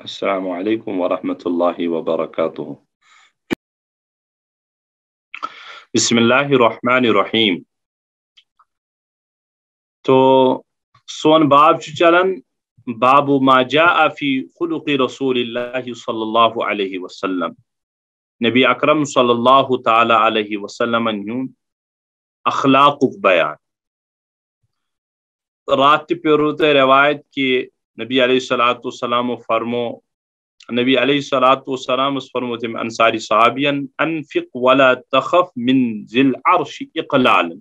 السلام علیکم ورحمۃ اللہ وبرکاتہ۔ بسم اللہ الرحمن الرحیم۔ تو سون باب چلن باب ما جاء فی خلق رسول اللہ صلی اللہ علیہ وسلم، نبی اکرم صلی اللہ تعالی علیہ وسلم اخلاق بیان۔ رات پیروت روایت کی نبی علیہ الصلوۃ والسلام فرمو، نبی علیہ الصلوۃ والسلام فرمو تم انصاری صحابین انفق ولا تخف من ذی العرش اقلال۔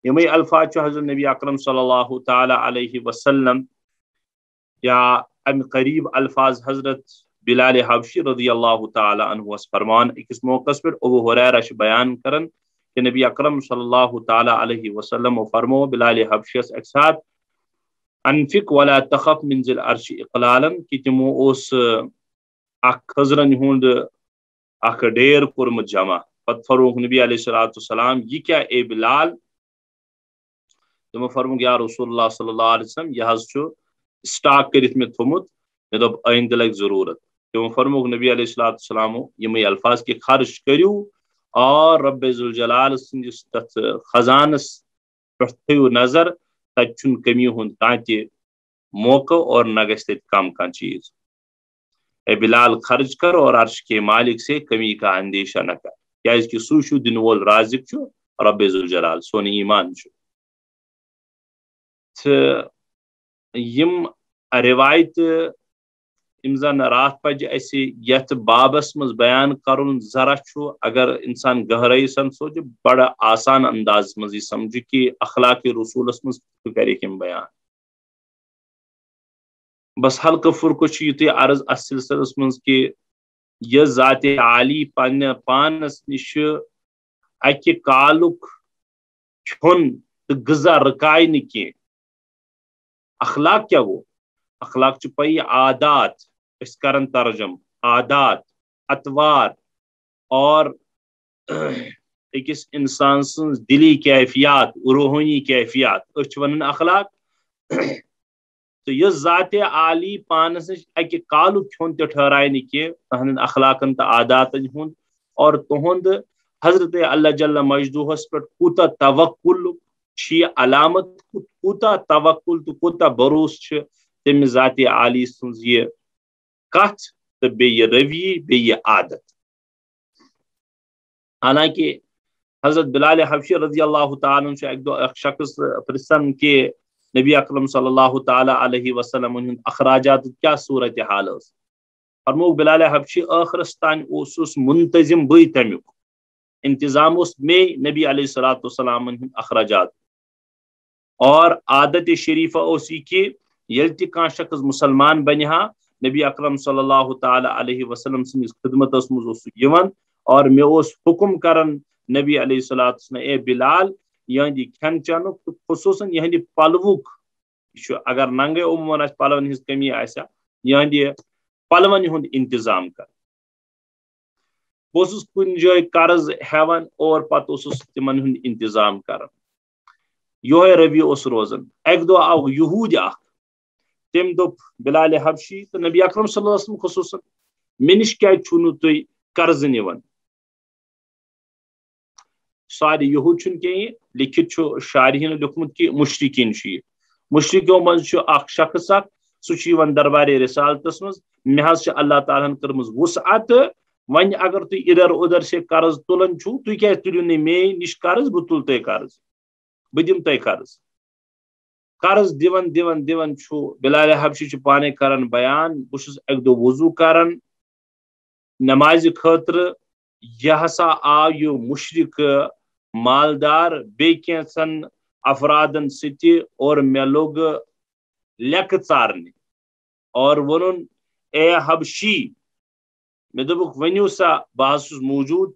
یمی الفاظ حضرت نبی اکرم صلی اللہ تعالی علیہ وسلم یا ام قریب الفاظ حضرت بلال حبشی رضی اللہ تعالی عنہ فرمان اکس موقع پر ابو ہریرہ بیان کرن کہ نبی اکرم صلی اللہ تعالی علیہ وسلم فرمو بلال حبشی ایک ساتھ انفق ولا تخف من ذی العرش اقلالا کہ تمو اس اخ خضرن ہند اخ ڈیر کورمت جمع پت فروغ نبی علیہ الصلوۃ والسلام یہ کیا اے بلال؟ تمو فرمو یا رسول اللہ صلی اللہ علیہ وسلم یہ حض سٹاک کرت میں تھومت میں دپ آئندہ لگ ضرورت۔ تمو فرمو نبی علیہ الصلوۃ والسلام یمی الفاظ کے خرچ کریو اور رب ذوالجلال سندس تت خزانس پہ نظر تچن کمی ہند کان موقع اور نہ گژھِ کم کان چیز۔ اے بلال خرچ کر اور عرش کے مالک سے کمی کا اندیشہ نہ کر، کیاز کہ سو چھو دن وول رازق چھو رب ذوالجلال سون ایمان چھو۔ یم روایت یم زن رات پج اس یت بابس مز بیان کرن ذرا چھو اگر انسان گہرائی سن سوچ بڑا آسان انداز مز یہ سمجھ کہ اخلاق رسولس مز کرے کم بیان۔ بس ہلکہ فرق یہ عرض اس سلسلس مز کہ یہ ذات عالی پانس نش اکہ کالک کھن تو غذا رکائے نہ کی۔ اخلاق کیا گو؟ اخلاق چھ پی عادات، اس کرن ترجم عادات، اطوار اور اکس انسان سن دلی کیفیات روحانی کیفیات اس ون اخلاق۔ تو یہ ذات عالی پانس اکہ کالک کھون تہ ٹھہرائے نہ کی تہند اخلاقن تو عاداتن ہند اور تہند حضرت اللہ جل مجدوہس پہ کوتا توکل چھ علامت، کوتا توکل تو کوتا بروس تم ذات عالی سن یہ کت تو بی روی بی عادت۔ حالانکہ حضرت بلال حبشی رضی اللہ تعالیٰ عنہ ایک شخص پرسن کہ نبی اکرم صلی اللہ تعالی علیہ وسلم اخراجات کیا صورت حال اس؟ فرمو بلال حبشی آخرس تان اس منتظم بی تمیک انتظام اس میں نبی علیہ الصلوۃ والسلام اخراجات اور عادت شریفہ اسی کہ یل تہ کان شخص مسلمان بنہا نبی اکرم صلی اللہ تعالی علیہ وسلم سندس خدمتس مز اور میں حکم کرن نبی علیہ الصلوۃ والسلام اے بلال یہند کھین چنک خصوصاً یہند پلوک اگر ننگے عموماً پلون ہز کمی آسیا یہند پلون ہند انتظام کر۔ بہس کن جائے قرض ہیوان اور پتہ تمن ہند انتظام کران۔ یہ روی اس روزن۔ ایک دو آو یہود اخ تم دپ بلال حبشی تو نبی اکرم صلی اللہ علیہ وسلم خصوصاً منش کیا چھو تھی قرض نوان؟ سارے یہود چھن کہ لکھت شارحین لکھمت کہ مشرکین چھ مشرکوں مز اخ شخص اخ سہ دربار رسالتس مز مے حظ اللہ تعالیٰ کرمز وسعت ون اگر تھی ادھر ادھر سے قرض تلان چھو تھی کیا تلیو نی مے نش قرض بہ تل تہ قرض بہ دم تہ قرض۔ قرض دیون دیون دیون چھو بلال حبشی چھ پانے کرن بیان بہ چھس ایک دو وضو کرن نماز خاطر یہ ہسا آو یہ مشرک مالدار بی کینسن افرادن ستی اور مے لوگ لیک ژارنے اور ونن اے حبشی مے دبک ونیو سا بہ موجود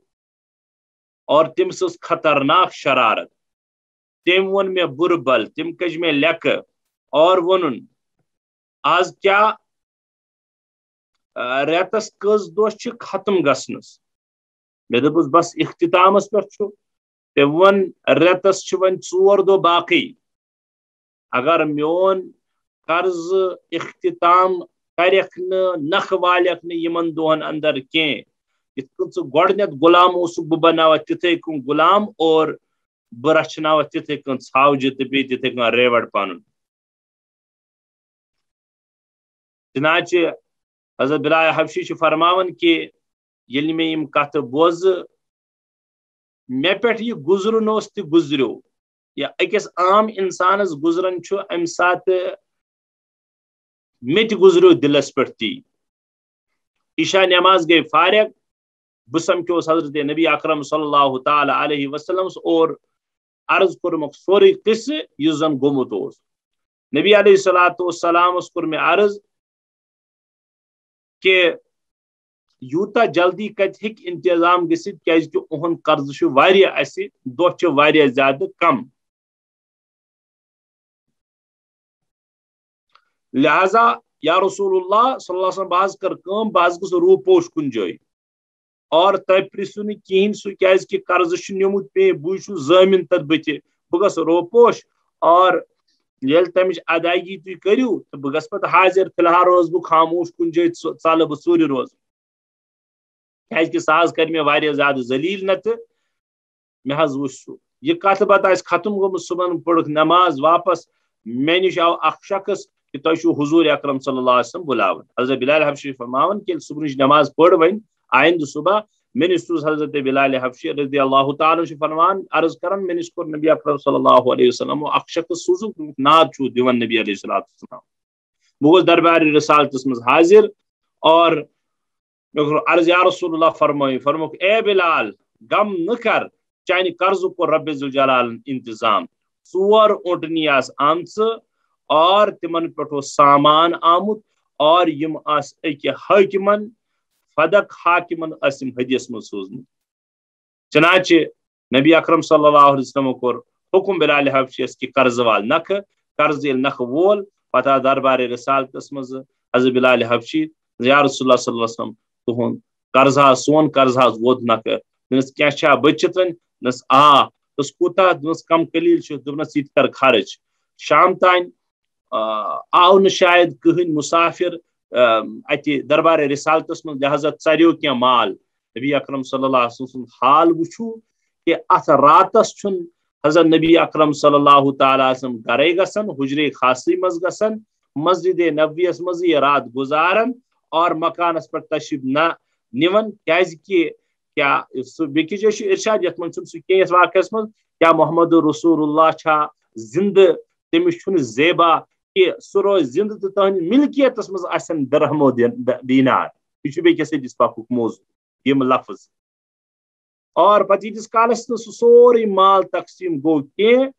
اور تم سس خطرناک شرارت تم ون مے بربل تم کج مے لیک اور ونن آز کیا ریتس کز دہ ختم گسنس مے دپس بس اختتامس پہ تم ون ریتس ون 4 دہ باقی اگر میون قرض اختتام کرک نخ والک یمن دہن اندر کی گۄڈنیتھ غلام اوسُکھ بہٕ بناوان تِتھے کٔنۍ غلام اور بہٕ رچھناوان تِتھے کٔنۍ ژھاوجہِ تہٕ بیٚیہِ تِتھے کٔنۍ ریوڑ پنُن چنانچہ حضرت بلال حبشی چھُ فرماوان کہ ییٚلہِ مےٚ یِم کتھٕ بوزٕ مےٚ پٮ۪ٹھ یہِ گُزرُن اوس تہِ گُزریو یا أکِس عام انسانس گُزران چھُ امہِ ساتہٕ مےٚ تہِ گُزریو دِلس پٮ۪ٹھ تی عشاء نماز گٔے فارغ بہٕ سمکھیوس حضرت نبی اکرم صلی اللہ تعالیٰ علیہ وسلم اور عرض کوٚرمکھ سورُے قصہٕ یُس زن گوٚمُت اوس نبی علیہ الصلوۃ والسلامس کوٚر مےٚ عرض کہ یوٗتاہ جلدی کتہِ ہیٚکہِ انتظام گٔژھِتھ کیازِ کہ اُہُنٛد قرضہٕ چھُ واریاہ اسہِ دۄہ چھِ واریاہ زیادٕ کم لہذا یا رسول اللہ صلی اللہ علیہ وسلم بہٕ حظ کر کٲم بہٕ حظ گوٚژھ روپوش کُنہِ جایہِ اور تۄہہِ پرژھِو نہٕ کِہیٖنۍ سُہ کیازِ کہ قرضہٕ چھُ نیوٗمُت پیٚیہِ بٕے چھُس زٲمِن تتھ بٕتھِ بہٕ گژھٕ روپوش اور ییٚلہِ تمِچ ادایگی تُہۍ کٔرِو تہٕ بہٕ گژھٕ پتہٕ حاضر فی الحال روزٕ بہٕ خاموش کُنہِ جایہِ ژلہٕ بہٕ ژوٗرِ روزٕ کیازِ کہ سُہ حظ کرِ مےٚ واریاہ زیادٕ ذلیٖل نتہٕ مےٚ حظ وٕچھ سُہ یہِ کتھ باتھ آسہِ ختم گوٚمُت صبحن پٔرٕکھ نماز واپس مےٚ نِش آو اکھ شخص کہ تۄہہِ چھُو حضوٗر اکرم صلی اللہ علیہ وسلم بُلاوان حضرت بلال حبشی فرماوان کہ ییٚلہِ صبحٕچ نماز پٔر وۄنۍ آیندٕ صبح مےٚ نِش سوٗز حضرت بلال حبشی رضی اللہ تعالیٰ چھُ فرمان عرض کران مےٚ نِش کوٚر نبی اکرم صلی اللہ علیہ وسلم اکھ شخص سوٗزُکھ تمیُک ناو چھُ دِوان نبی علیہ الصلوۃ والسلام بہٕ گوٚس دربارِ رسالتس منٛز حاضر اور مےٚ کوٚر عرض یا رسول اللہ فرموکھ اے بلال غم نہٕ کر چانہِ قرضُک کوٚر رب ذوالجلالن انتظام 4 اونٹنی آسہٕ آمژٕ اور تمن پٮ۪ٹھ اوس سامان آمُت اور یِم آسہٕ أکہِ حٲکِمن فدق حاکمن ٲسۍ یِم ہدیس منٛز سوٗزمٕتۍ چنانچہ نبی اکرم صلی اللہ علیہ وسلم کوٚر حکم بلال حبشیس کہ قرضہٕ وال نکھٕ قرض ییٚلہِ نکھٕ وول پتہٕ آو دربارِ رسالتس منٛز حضرت بلال حبشی یا رسول اللہ صلی اللہ علیہ وسلم تُہُنٛد قرض حظ سون قرض حظ ووت نکھٕ دوٚپنس کینٛہہ چھا بٔچِتھ وۄنۍ دوٚپنس دوٚپنس کوٗتاہ دوٚپنس کم قلیٖل چھُ دوٚپنس یہِ تہِ کر خرٕچ شام تانۍ آو نہٕ شاید کٕہٕنۍ مُسافر اتہِ دربارِ رسالتس منٛز لہذا ژریو کینٛہہ مال نبی اکرم صلی اللہ علیہ وسلم سُنٛد حال وٕچھو کہ اتھ راتس چھُنہٕ حضرت نبی اکرم صلی اللہ تعالیٰ وسلم گرے گژھان حجرے خاصی منٛز گژھان مسجد نبویس منٛز یہ رات گزاران اور مکانس پٮ۪ٹھ تشریف نہ نِوان کیازِ کہ کیا سُہ بیٚکِس جایہِ چھُ ارشاد یتھ منٛز چھُنہٕ سُہ کینٛہہ یتھ واقعس منٛز کیا محمد رسول اللہ چھا زندٕ تٔمِس چھُنہٕ زیبا کہ سُہ روزِ زندٕ تہٕ تُہنٛدِ ملکیتس منٛز آسن درہمو دینار یہ چھُ بیٚکِس حدیث پاکُک موضوع یِم لفظ اور پتہٕ ییٖتِس کالس نہٕ سُہ سورُے مال تقسیٖم گوٚو کینٛہہ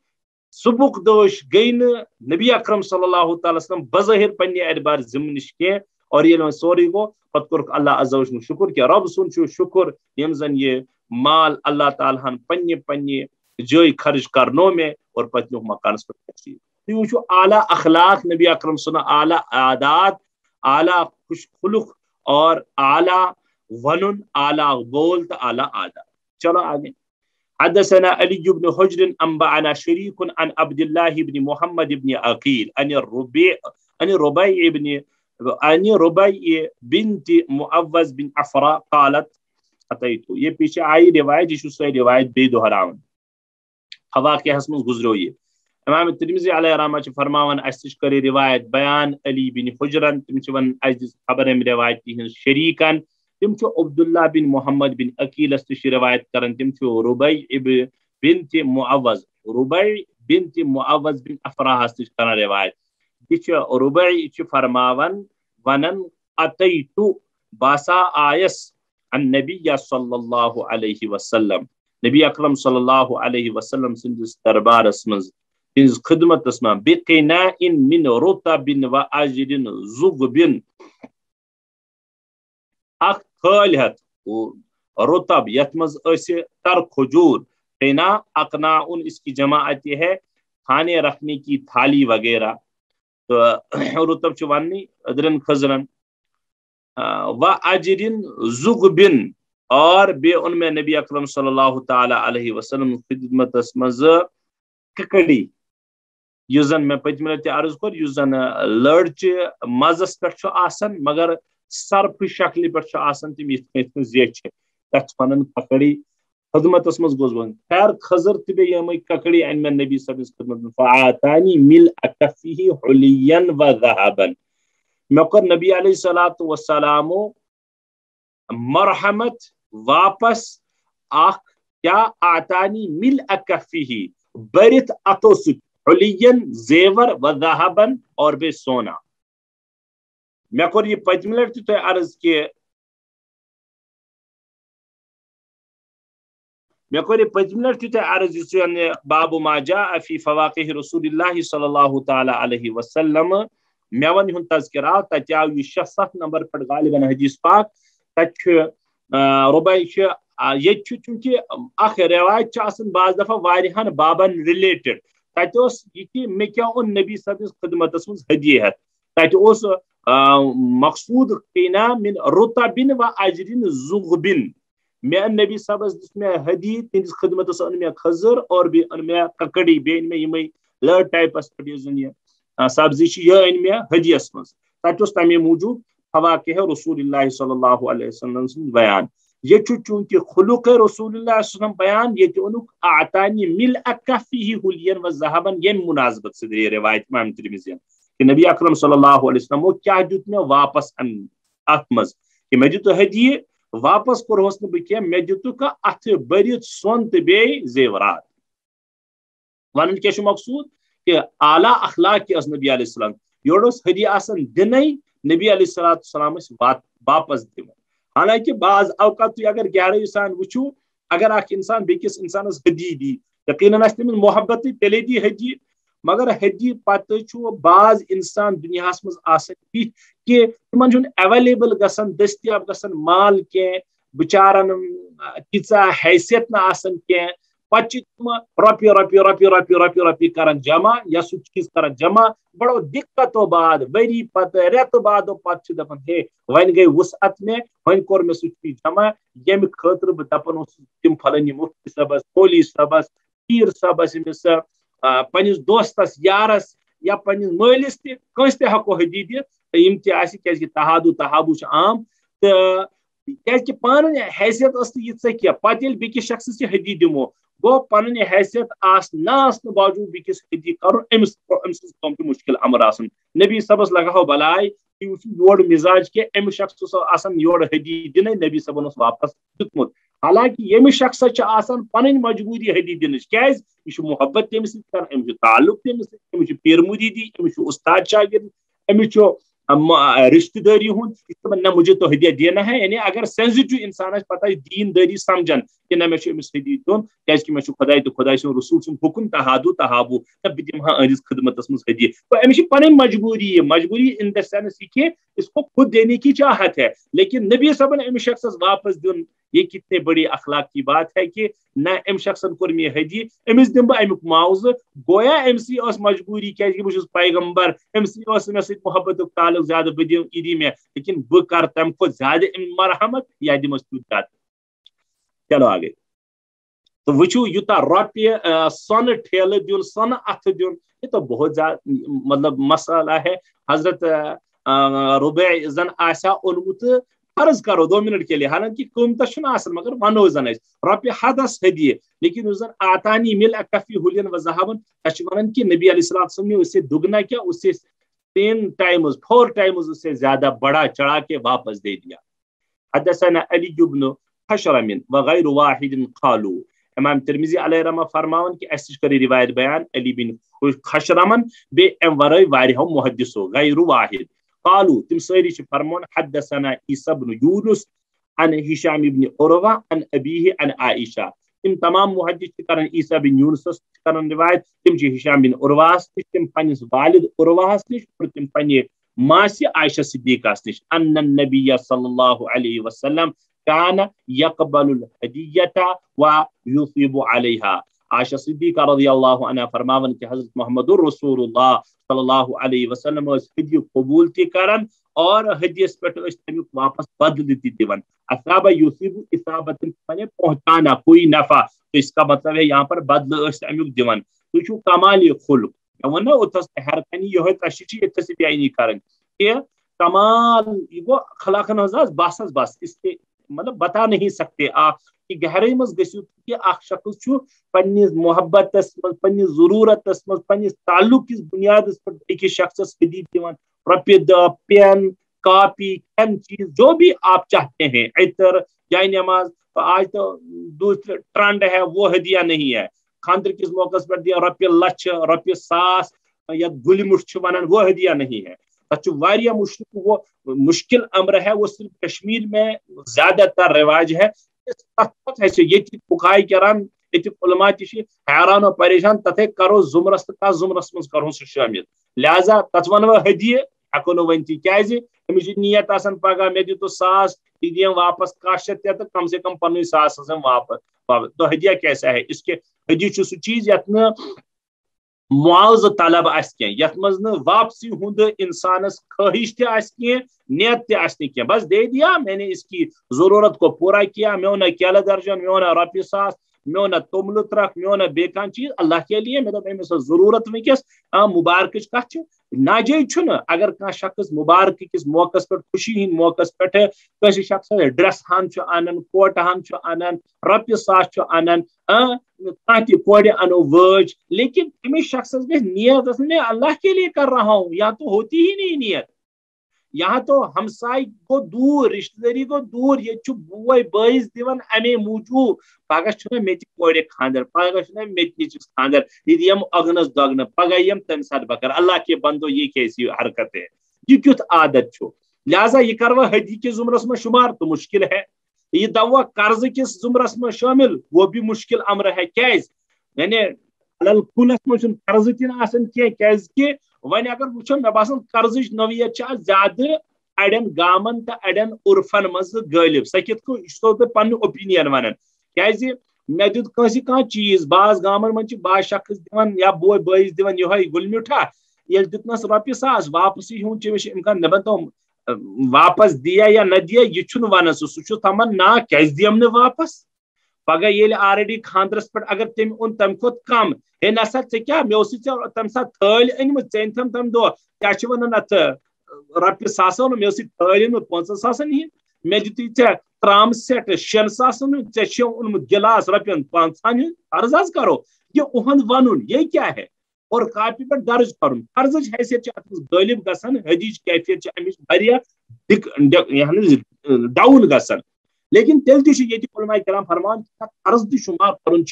صبحُک دوش گٔے نہٕ نبی اکرم صلی اللہ تعالیٰ وسلم بظٲہر پننہِ اعتبار ذمہٕ نِش کینٛہہ اور ییٚلہِ وۄنۍ سورُے گوٚو پتہٕ کوٚرُکھ اللہ عز وجل شکر کہ رب سُنٛد چھُ شکر ییٚمۍ زن یہِ مال اللہ تعالیٰ ہن پننہِ جایہِ خرچ کرنو مےٚ اور پتہٕ نیوٗکھ مکانس پٮ۪ٹھ تشریٖف تُہۍ وٕچھِو اعلیٰ اخلاق نبی اکرم صلی اللہ اعلیٰ عادات اعلیٰ خوش خلق اور اعلیٰ ونُن اعلیٰ بول تہٕ اعلیٰ عادات چلو آگے حدثنا علي بن حجر انبأنا شريك عن عبد الله بن محمد بن عقيل عن ربيع بنت معوذ بن عفراء قالت اتيت یہ پیچھے آئی روایت یہ سو روایت بے دہراون واقعہس منٛز گزریو یہ امام ترمذی علیہ رحمہ چھ فرماوان اسہ کرے روایت بیان علی بن حجرن تم چھ ون اس خبر ام روایت ہن شریکن تم چھ عبداللہ بن محمد بن عقیلس تش روایت کرن تم چھ ربیع بنت معوذ بن عفراء تش کرن روایت یہ چھ ربیع چھ فرماون ونن اتیت باسا آیس النبی صلی اللہ علیہ وسلم نبی اکرم صلی اللہ علیہ وسلم سندس دربارس منٛز تہنٛز خدمتس منٛز بقناء من رطب و اجر زغب اکھ تھٲلۍ ہٮ۪تھ رطب یتھ منٛز ٲسہِ تر کھجور قنا اقناء اس کی جمع آتی ہے کھانے رکھنے کی تھالی وغیرہ تو رطب چھ وننی ادرن خزرن و اجر زغب اور بے ان میں نبی اکرم صلی اللہ تعالی علیہ وسلم خدمتس منٛز ککڑی یُس زن میں پٔتمہِ لٹہِ عرض کوٚر یُس زن لٔڑچہِ مزس پٮ۪ٹھ چھُ آسان مگر سرپھٕ شکلہِ پٮ۪ٹھ چھُ آسان تِم یِتھ کٔنۍ زیچھِ تتھ چھِ ونان ککڑی خدمتس منٛز گوٚژھ بنُن خیر خضر تہِ بیٚیہِ یِمے ککڑی أنۍ مےٚ نبی صٲبنِس خدمتس منٛز فآتانی مِل کفیہ حُلین و ذہبن مےٚ کوٚر نبی علیہ الصلوۃ والسلامو مرحمت واپس اکھ کیا آتانی مل کفیہ برت اتو سۭتۍ حُلین زیور و ذہبن اور بیٚیہِ سونا مےٚ کوٚر یہِ پٔتمہِ لٹہِ تہِ تۄہہِ عرض کہِ مےٚ کوٚر یہِ پٔتمہِ لٹہِ تہِ تۄہہِ عرض یُس زن باب ما جاء فی فواقہ رسول اللہ صلی اللہ تعالیٰ علیہ وسلم میون ہُنٛد تذکر آو تتہِ آو یہِ 6-7 نمبر پٮ۪ٹھ غالباً حدیث پاک تتہِ چھُ رۄبے چھُ ییٚتہِ چھُ چوٗنٛکہِ اکھ رٮ۪وایت چھِ آسان بعض دفعہ واریاہن بابن رِلیٹڈ تتہِ اوس یہِ کہِ مےٚ کیاہ اوٚن نبی صٲبنِس خدمتس منٛز ہدیہِ ہٮ۪تھ تتہِ اوس مقصوٗد قینا من رُطبن و اجرن زُغبن مےٚ أنۍ نبی صٲبس دِژ مےٚ ہدیہِ تِہنٛدِس خدمتس أنۍ مےٚ کھٔزٕر اور بیٚیہِ أنۍ مےٚ ککڑی بیٚیہِ أنۍ مےٚ یِمے لٔڑ ٹایپس پٮ۪ٹھ یُس زن یہِ سبزی چھِ یہِ أنۍ مےٚ ہدیس منٛز تتہِ اوس تمے موٗجوٗب فواقہ رسول اللہ صلی اللہ علیہ وسلم سُنٛد بیان ییٚتہِ چھُ چوٗنٛکہِ خلق رسول اللہ صلی اللہ علیہ وسلم بیان ییٚتہِ اوٚنُکھ اعطانی مل کفیہ حُلین و ذہبن ییٚمہِ مناسبت سۭتۍ یہِ روایت امام ترمذیَن کہ نبی اکرم صلی اللہ علیہ وسلمو کیاہ دیُت مےٚ واپس اتھ منٛز کہ مےٚ دِتُکھ ہدیہِ واپس کوٚرہوس نہٕ بہٕ کینٛہہ مےٚ دِتُکھ اتھٕ بٔرِتھ سۄن تہٕ بیٚیہِ زیورات ونُن کیاہ چھُ مقصوٗد کہ اعلیٰ اخلاق ٲس نبی علیہ السلام یورٕ اوس ہدیہِ آسان دِنٕے نبی علیہ الصلوۃ والسلام ٲسۍ واپس دِوان حالانکہ بعض اوقات تُہۍ اگر گہرٲیی سان وٕچھو اگر اکھ انسان بیٚکِس انسانس ہدیہِ دی یقیناً آسہِ تٔمِس محبتٕے تیٚلے دی ہدیہِ مگر ہدیہِ پتہٕ چھُ بعض انسان دُنیاہس منٛز آسان تِتھۍ کہ تِمن چھُنہٕ ایویلیبل گژھان دٔستیاب گژھان مال کینٛہہ بِچارن تیٖژاہ حیثیت نہٕ آسان کینٛہہ پتہٕ چھِ تِم رۄپیہِ رۄپیہِ رۄپیہِ رۄپیہِ رۄپیہِ رۄپیہِ کران جمع یا سُہ چیٖز کران جمع بڑو دِقتو بعد ؤری پتہٕ رٮ۪تہٕ بادو پتہٕ چھِ دپان ہے وۄنۍ گٔے وُسعت مےٚ وۄنۍ کوٚر مےٚ سُہ چیٖز جمع ییٚمہِ خٲطرٕ بہٕ دپان اوسُس تِم پھلٲنی مفتی صٲبس مولوی صٲبس پیٖر صٲبس أمِس پننِس دوستس یارس یا پننِس مٲلِس تہِ کٲنٛسہِ تہِ ہٮ۪کو ہدیہِ دِتھ یِم تہِ آسہِ کیازِ تحادو تحابو چھُ عام تہٕ کیازِ کہِ پانہٕ حیثیت ٲس نہٕ ییٖژاہ کینٛہہ پتہٕ ییٚلہِ بیٚکِس شخصس یہِ ہدیہِ دِمو گوٚو پنٕنۍ حیثیت نہ آسنہٕ باوجوٗد بیٚکِس ہدیہِ کرُن أمۍ سٕنٛز کٲم چھُ مُشکِل امر آسان نبی صٲبس لگاہو بلاے تُہۍ وٕچھِو یورٕ مِزاج کہِ أمِس شخصس اوس آسان یورٕ ہدیہِ دِنٕے نبی صٲبن اوس واپس دیُتمُت حالانکہ ییٚمِس شخصس چھِ آسان پنٕنۍ مجبوٗری ہدیہِ دِنٕچ کیازِ یہِ چھُ محبت تٔمِس سۭتۍ کران أمِس چھُ تعلق تٔمِس سۭتۍ أمِس چھُ پیٖر مُریٖدی أمِس چھُ اُستاد شاگرد أمِس چھُ رشتہٕ دٲری ہُنٛد نہ مجھے تو ہدیہ دینا ہے یعنی اگر سینسٹو انسان آسہِ پتہ دیٖن دٲری سمجھان کہ نہ مےٚ چھُ أمِس ہدیہِ دیُن کیازِ کہِ مےٚ چھُ خۄداے تہٕ خۄداے سُنٛد رسوٗل سُنٛد حُکُم تحادو تحابو تہٕ بہٕ دِمہٕ ہا أہنٛدِس خدمتس منٛز ہدیہِ تو أمِس چھِ پنٕنۍ مجبوٗری ان دا سینس یہ کہ اس کو خود دینے کی چاہت ہے لیکن نبی صٲبن أمِس شخصس واپس دیُن یہ کتنے بڑی اخلاق کی بات ہے کہ نہ أمۍ شخصن کوٚر مےٚ ہدیہِ أمِس دِمہٕ بہٕ امیُک معاوضہٕ گویا أمسٕے ٲس مجبوٗری کیازِ کہِ بہٕ چھُس پیغمبر أمسٕے ٲس مےٚ سۭتۍ محبتُک تعلق زیادٕ بہٕ دِمہٕ یہِ دی مےٚ لیکن بہٕ کرٕ تمہِ کھۄتہٕ زیادٕ مرحمت یا دِمس تیوٗت زیادٕ چلو آگے تو وٕچھو یوٗتاہ رۄپیہِ سۄنہٕ ٹھیلہٕ دیُن سۄنہٕ اَتھٕ دیُن یہ تو بہت زیادٕ مطلب مسئلہ ہے حضرت رُبیع زن آسیا اوٚنمُت فرض کرو 2 منٹ کے لیے حالانکہ قۭمتس چھُنہٕ آسان مگر ونو زن أسۍ رۄپیہِ ہتس ہدیہِ لیکن یُس زن آتانی مل کفی حُلین و ذہبن تتھ چھِ ونان کہ نبی علیہ الصلوۃ والسلام نے اسے دگنا کیا اسے 3 ٹائمز 4 ٹائمز اسے زیادہ بڑا چڑھا کے واپس دے دیا حدثنا علی بن خشرم وغیر واحد قالوا امام ترمذی علیہ رحمہ فرماون کہ اسہِ کٔر روایت بیان علی بن خشرمن بیٚیہِ امہِ ورٲے واریاہو محدثو غیر واحد قالوا تم سٲری چھِ فرماون حدثنا عیسی بن یونس عن ہشام بن عروہ عن ابیہ عن عائشہ تم تمام محدث چھِ کران عیسی بن یونسس کران روایت تم چھِ ہشام بن عروہس نش تم پننس والد عروہس نش اور تم پننہِ ماسہِ عائشہ صدیقہس نش ان النبی صلی اللہ علیہ وسلم كان يقبل الهدية ويثيب عليها عائشہ صدیقہ رضی اللہ عنہ فرماون کہ حضرت محمد رسول اللہ صلی اللہ علیہ وسلم ہدیہ قبول تہِ کران اور ہدیس پہ تمیک واپس بدل تہِ دِوان اصابہ یوسیب اصابت پہنچانا کوئی نفع تو اس کا مطلب ہے یہاں پر بدل امیک دِوان تُہۍ چھُو کمال خلق ون اوتس ہر کنی یہ تشریح یہ تس بیانی کریں کہ کمال یہ گو اخلاقن ہز بس بس اس کے مطلب بتا نہیں سکتے آپ کہ گہرائی مز گژھو کہ اخ شخص پنس محبت پنس ضرورت پنس تعلق کس بنیاد پر اکس شخص حدیث دان روپیہ دہ پین کاپی کھین چیز جو بھی آپ چاہتے ہیں عطر جائے نماز آج تو دوسرے ٹرینڈ ہے وہ ہدیہ نہیں ہے خاندر کس موقع پر دیا روپیہ لچھ روپیہ ساس یا گل مٹھ ونان وہ ہدیہ نہیں ہے تک وہ مشکل امر ہے وہ صرف کشمیر میں زیادہ تر رواج ہے یہ فقہاء کرام یہ علماء تہ حیران و پریشان تتھے کرو زمرس تو زمرس مز کرو سہ شامل لہذا تت ونو ہدیہ ہیکو نہ ونتھی کیازِ امس نیت آسان پگہ مے دتو ساس یہ دیم واپس 100 تو کم سے کم پن ساس واپس تو ہدیہ کیسا ہے اس کے ہدیہ سہ چیز یت ن معاوضہ طلب یت مز واپسی ہند انسانس خواہش تہ نیت تہ بس دے دیا میں نے اس کی ضرورت کو پورا کیا میں نہ کیلہ درجن میں روپیہ ساس میں نہ تومل ترک میں بی کان چیز اللہ کے لیے مے دپ امس ضرورت ونکس مبارک کت ناجائز اگر کھانا شخص مبارک کس موقع پہ خوشی ہند موقع پہ کس شخص ڈریس ہن انان کوٹ ہن انان روپیہ ساس انان تہ کورِ انو وٲج لیکن امس شخص گھس نیت میں اللہ کے لیے کر رہا ہوں یا تو ہوتی ہی نہیں نیت یہاں تو ہمسائی کو دور رشتہ داری کو دور یہ بوے بٲیس دِوان امے موجوب پگہ مے کورِ خاندر پگہ مے نیچس خاندر یہ دیم اگنس دگن پگہ یم تمہ سات بکر اللہ کے بندو یہ کیسی حرکت ہے یہ کیت عادت لہذا یہ کروا ہدی کے زمرس میں شمار تو مشکل ہے یہ دوا قرض کس زمرس میں شامل وہ بھی مشکل امر ہے کیاز یعنی علل کلس میں قرض تہ ون اگر وچھو مے باسان قرض نوعیت زیادہ اڑین گامن تو اڑین عرفن مز غالب سہ کت تو پن اوپینین ونان کیاز مے دت کنسی کانٛہہ چیز بعض گامن من بعض شخص دِوان یا بوے بٲیس دِوان یہے گل میٹھا ییٚلہِ دِتنس روپیہ ساس واپس ہُنٛد چھ امکان مے بتو واپس دیا یا نہ دیا یہ چھُنہٕ ونان سہ تھاوان نا کیازِ دیم نہٕ واپس پگہ ییٚلہِ آلریڈی خاندرس پہ اگر تم اون تمہ کھۄتہٕ کم ہے نسا کیا مے اوس تمہ سات تھٲلۍ أنمٕژ ژےٚ أنتھم تمہ دۄہ کیاہ چھِ ونان اتھ روپیہ ساسن مے اوس تھٲلۍ أنمٕژ 50 ساسن ہِنٛدۍ مے دِتُے ژےٚ ترام سیٹ 6 ساسن ہُنٛد ژےٚ چھُ اوٚنمُت گلاس روپین 5 ہِنٛدۍ عرض حظ کرو یہ اہند ونُن یہ کیا ہے اور کاپی پہ درج کرن قرض حیثیت ات غالب گژھان ہدیچ کیفیت امس ڈاؤن گژھان لیکن تیل تہ یہ علماء کرام فرمان قرض تہ شمار کرن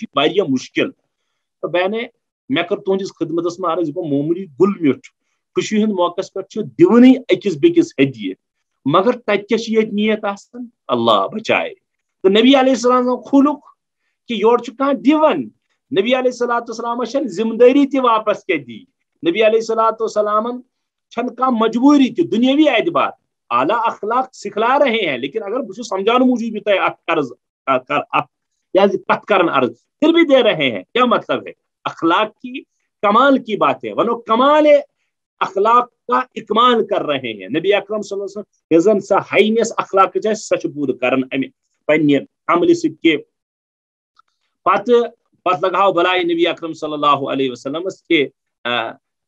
مشکل تو بہنے مے کر تہندس خدمتس میں عرض گو معمولی گل میٹھ خوشی ہند موقع پہ دونی اکس بیکس ہدیہ مگر تت کیا نیت آسان اللہ بچائے تو نبی علیہ السلام خلق کہ یور دِوان نبی علیہ الصلوۃ والسلام ذمہ داری تہ واپس کیا دی نبی علیہ الصلوۃ والسلام کھانا مجبوری تہ دنیاوی اعتبار اعلیٰ اخلاق سکھلا رہے ہیں لیکن اگر بس سمجھان موجود بھی قرض کت کرن عرض پھر بھی دے رہے ہیں کیا مطلب ہے اخلاق کی کمال کی بات ہے ونو کمال اخلاق کا اکمال کر رہے ہیں نبی اکرم صلی اللہ علیہ وسلم سا ہائینس اخلاق سچ پور کرن پنہ عمل سکے پت لگاؤ بلائی نبی اکرم صلی اللہ علیہ وسلم کے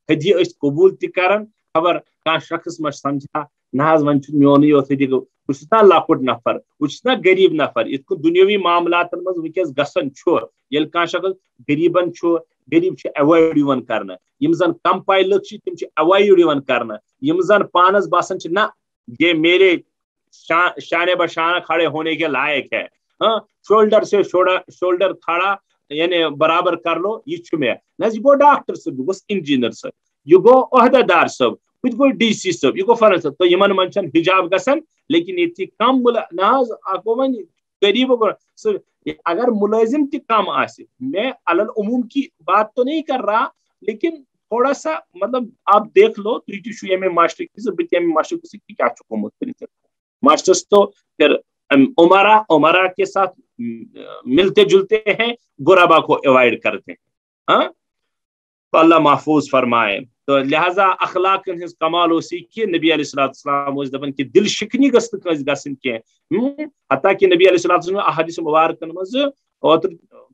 ہدیہ قبول تہ کرن خبر کان شخص مش سمجھا نہ ون میون یوت ہدیہ گو بہ لکٹ نفر بہ غریب نفر ات دنیاوی معاملات مز ونکس گسان یل کان شخص غریبن غریب ایوائڈ کرنا یم زن کم پائی لک تم ایوائڈ کرنا یم زن پانس باسان نہ یہ میرے شانے بشانہ کھڑے ہونے کے لائق ہے شولڈر سے شولڈر کھڑا یعنی برابر کر لو یہ میں نہ یہ گو ڈاکٹر صاحب یہ گوس انجینئر صاحب یہ گو عہدہ دار صاحب یہ گو ڈی سی صاحب یہ گو فلاں صاحب تو یمن من حجاب گسن لیکن یہ کم نہ ون غریب اگر ملازم تہ کم آسے میں علل عموم کی بات تو نہیں کر رہا لیکن تھوڑا سا مطلب آپ دیکھ لو تھی ایم ماسٹر کی بت ماسٹر کی کیا گومت ماسٹرس تو پھر عمرا کے ساتھ ملتے جلتے ہیں غربا کو اوائڈ کرتے ہیں ہاں تو اللہ محفوظ فرمائے تو لہذا اخلاق ہز کمال کہ نبی علیہ السلام دپان کہ دل شکنی گھس گھن کی حتیٰ کہ نبی علیہ السلام احادیث مبارکن مز اوتر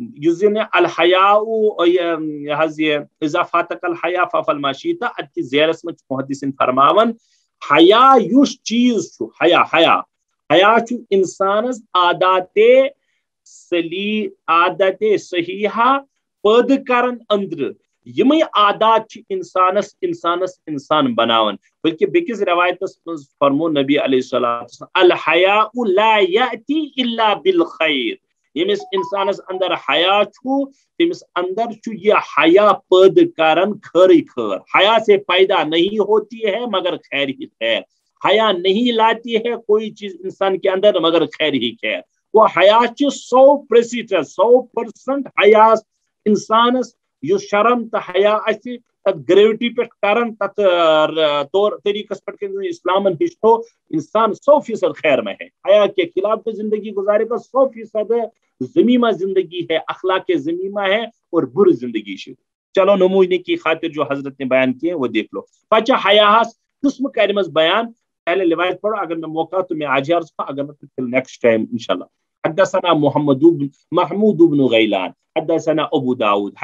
یزن الحیاء یہ اضافاتک الحیاء ففل ماشیتا ات زیرس میں محدثین فرماون حیا یس چیز چھو حیا چھو انسانس عادات صحیحہ پید کرن اندر یمے عادات انسانس انسان بناون بلکہ بیکس روایتس مز فرمو نبی علیہ الصلوۃ الحیاء لا یأتی الا بالخیر یمس انسانس اندر حیا چھو تمس اندر چھو یہ حیا پید کرن خیر حیا سے پیدا نہیں ہوتی ہے مگر خیر ہی خیر حیا نہیں لاتی ہے کوئی چیز انسان کے اندر مگر خیر ہی خیر وہ حیا 100% حیا انسانس یہ شرم تو حیا تک گریوٹی پہ کرن تک طور طریقس پہ اسلامن ہچو انسان 100% خیر میں ہے حیا کے خلاف تو زندگی گزارے گا 100% ذمیمہ زندگی ہے اخلاق ذمیمہ ہے اور بر زندگی سے چلو نمونے کی خاطر جو حضرت نے بیان کیے وہ دیکھ لو پچہ حیا قسم کرمز بیان پہلے روایت پڑھو اگر میں موقع تو میں آج عرض کا اگر میں نیکسٹ ٹائم انشاءاللہ حدثنا محمود بن غيلان حدثنا أبو داود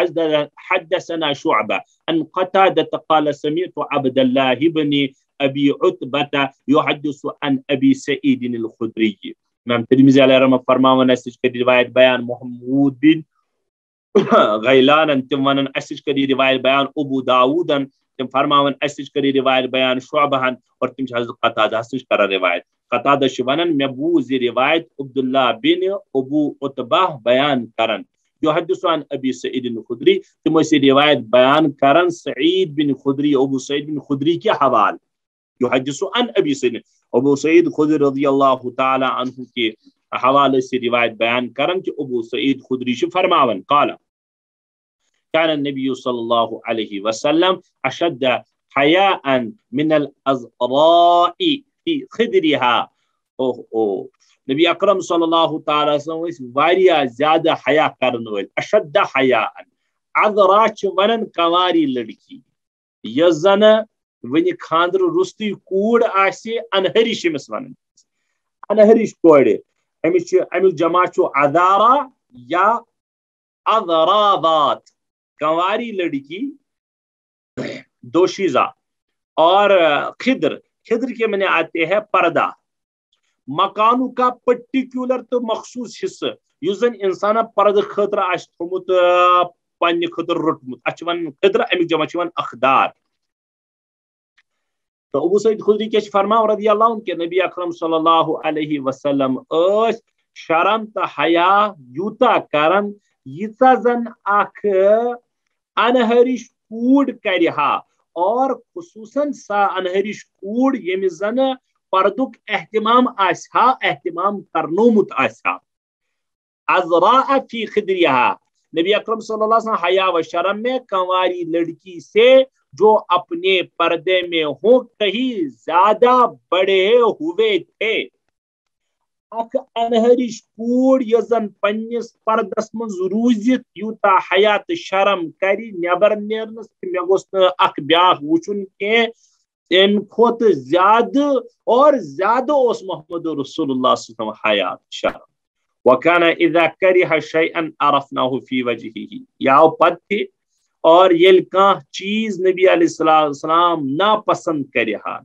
حدثنا شعبة عن قتادة قال سمعت عبد الله بن أبي عتبة يحدث عن أبي سعيد الخدري امام ترمذی علیہ رحمہ فرماون اس کی روایت بیان محمود بن غیلان تم ونن اس کی روایت بیان ابو داود تم فرماون اس کی روایت بیان شعبہ اور تم حضرت قتادہ سے کر روایت قتادہ شونن مبوز روایت عبداللہ بن ابو عتبہ بیان کرن یحدث عن ابی سعید الخدری تم سے روایت بیان کرن سعید بن خدری ابو سعید بن خدری کے حوال یحدث عن ابی سعید ابو سعید خدری رضی اللہ تعالی عنہ کے حوالے سے روایت بیان کرن کہ ابو سعید خدری سے فرماون قال كان النبي صلى الله عليه وسلم اشد حياء من الازراء في خدرها نبی اکرم صلی اللہ تعالی وسلم واریہ زیادہ حیا کرن ول اشد حیاء عذرا چھ ونن کنواری لڑکی یزن ونی خاندر رستی کوڑ آسی انہرش مس ونن انہرش کوڑ امیل جمع چھو عذارا یا عذرابات کنواری لڑکی دوشیزہ اور خدر کے معنی آتے ہیں پردہ مکانو کا پرٹیکولر تو مخصوص حصہ اس زن انسان پرد خطر آس تھومت پنہ خطر روٹمت اچھا خطر امیک جمع چھ اخدار تو ابو سعید خدری کے فرما رضی اللہ عنہ کہ نبی اکرم صلی اللہ علیہ وسلم اس شرم تا حیا یوتا کرن یتا زن اخ انہرش کوڑ کرہا اور خصوصاً سا انہرش کوڑ یم زن پردک اہتمام آسا اہتمام کرنومت آسا عذراء فی خدریہا نبی اکرم صلی اللہ علیہ وسلم حیا و شرم میں کنواری لڑکی سے جو اپنے پردے میں ہوں کہیں زیادہ بڑے ہوئے تھے اک انہرش کوڑ یزن پنس پردس من روزت یوتا حیات شرم کری نیبر نیرنس مے گوس اک بیاکھ وچن کی ام کھوت زیادہ اور زیادہ اس محمد رسول اللہ صلی اللہ علیہ وسلم حیات شرم وکان اذا کرہ شیئا عرفناه فی وجهه یاو پتہ اور یل کان چیز نبی علیہ السلام ناپسند کرہا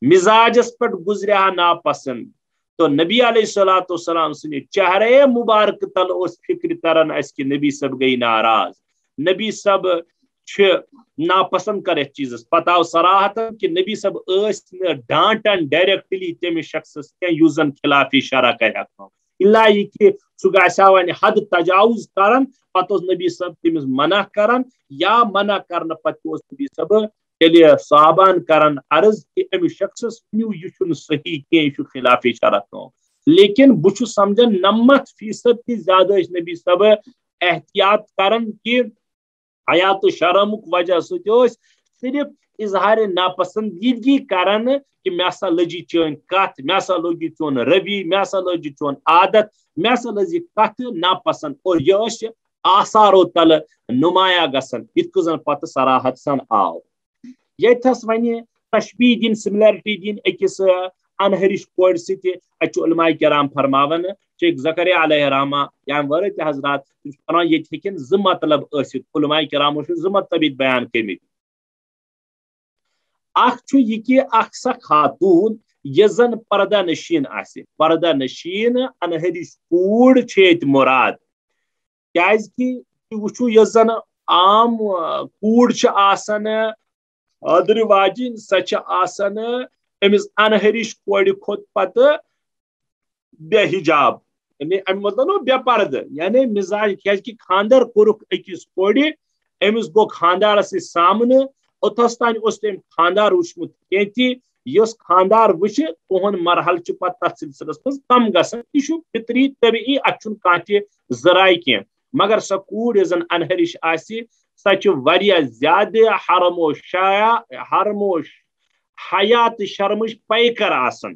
مزاجس پٹ گزریا ناپسند تو نبی علیہ السلام سن چہرے مبارک تل اس فکر ترن اس کی نبی سب گئی ناراض نبی سب ناپسند کر اس چیز پتہ صراحت کہ نبی سب اس ڈانٹن ڈائریکٹلی تم شخص کے یوزن خلاف اشارہ کریا اللہ یہ کہ سگاسا ون حد تجاوز کرن پتہ نبی سب تمس منع کرن یا منع کرن پتہ نبی سب تیلے صحابان کرن عرض کہ ام شخص یہ صحیح کی خلاف اشارہ لیکن بچ سمجھن 90% تی زیادہ نبی سب احتیاط کرن کہ حیات شرمک وجہ صرف اظہار ناپسندیدگی کرن کہ مے سا لجی چون کت مے سا لگی چون روی مے سا لجی چون عادت مے سا لجی کت ناپسند اور یہ آثارو تل نمایاں گسن ات زن پتہ صراحت سان آو یتھس ون تشبیہ دین سملرٹی دین اکس انہرش کور ست علماء کرام فرماون شیخ زکریا علیہ رحمہ یا ورت حضرات یہ ہکن ز مطلب ثت علماء کرامو ز مطلب بیان کمت اخ یہ کہ اخ سا خاتون یہ زن پردہ نشین آسے پردہ نشین انہرش کور چھیت مراد کیاز کہ وچھو یہ زن عام کور چھ آسن ادر واجن سچ آسن امس انہرش کور کھت پتہ بے حجاب یعنی مطلب بے پرد یعنی مزاج کیاز کہ خاندر کورک اکس کور امس گو خاندار سامنے اوتھس تان اس تم خاندار وچمت کی یس خاندار وچ تہن مرحل چھ پتہ تس سلسلس مز کم گژھان یہ فطری طبیعی اتھ کھانے ذرائع کی مگر سا کور زن انہرش آسی سا چھ واریاہ زیادہ حرم و حیات شرمش پیکر آسن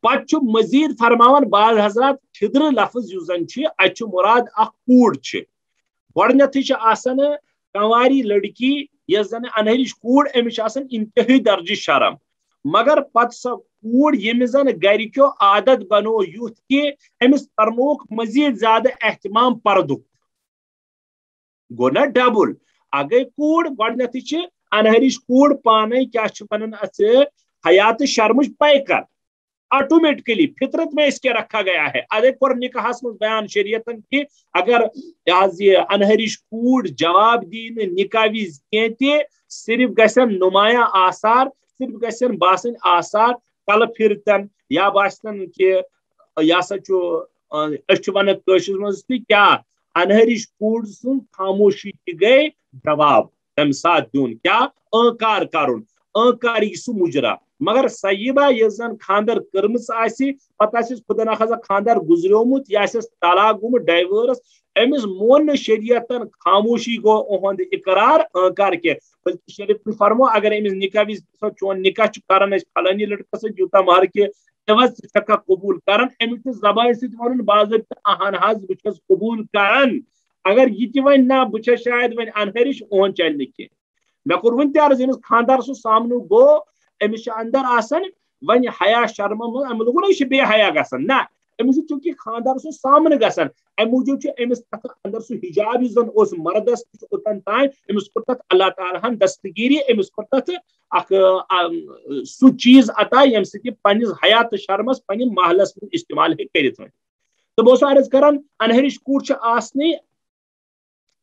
پتہ مزید فرماون بعض حضرات کھدر لفظ یس زن ات مراد اخ کور گۄڈنیتھٕے آسان کنواری لڑکی یس زن انہرش کور امس انتہائی درجہ شرم مگر پتہ سا کور یمس زن گرکیو عادت بنو یوت کہ امس کرنوک مزید زیادہ اہتمام پردک گو نا ڈبل اگے کور گۄڈنیتھٕے انہرش کور پانے کیا ونان ات حیات شرمچ پیکر آٹومیٹکلی فطرت میں اس کے رکھا گیا ہے ادے کور نکاحس مز بیان شریعتن کہ اگر یہ انہرش کور جواب دی نکاح وز کی صرف گھن نمایاں آثار صرف گھن باسن آثار کل پھرتن یا باسن کہ یہ سا ونان مز کیا انہرش کور سن خاموشی گئی جواب تم سات دون کیا انکار کرن انکار یہ سہ مجرا مگر سیبہ یس زن خاندر کرمس آسی پتہ خدا نخواستہ خاندر گزریومت یا طلاق گومت ڈائیورس امس مون شریعتن خاموشی گو اہد اقرار انکار کی بلکہ شریعت فرمو اگر امس نکاح وز چون نکاح کران فلانی لڑکس یوتہ مہر کے عوض چھکا قبول کران امس زبان ست ون باضابطہ اہن حظ بچس قبول کران اگر یہ تہ ون نا بہ شاید ون انہرش اون چل نہ کی مے کور ون تہ عرض امس خاندار سو سامنے گو امس اندر آسان ون حیا شرم ام لوگ یہ بے حیا گھان نا امس چونکہ خاندار سو سامنے گھان ام موجود امس تک اندر سہ حجاب زن اس مردس اوتن تان امس کور تک اللہ تعالیٰ ہن دستگیری امس کور تک اخ سہ چیز عطا یم سہ پنس حیات شرمس پنہ محلس من استعمال کرت تو بہت عرض کران انہرش کور آسنی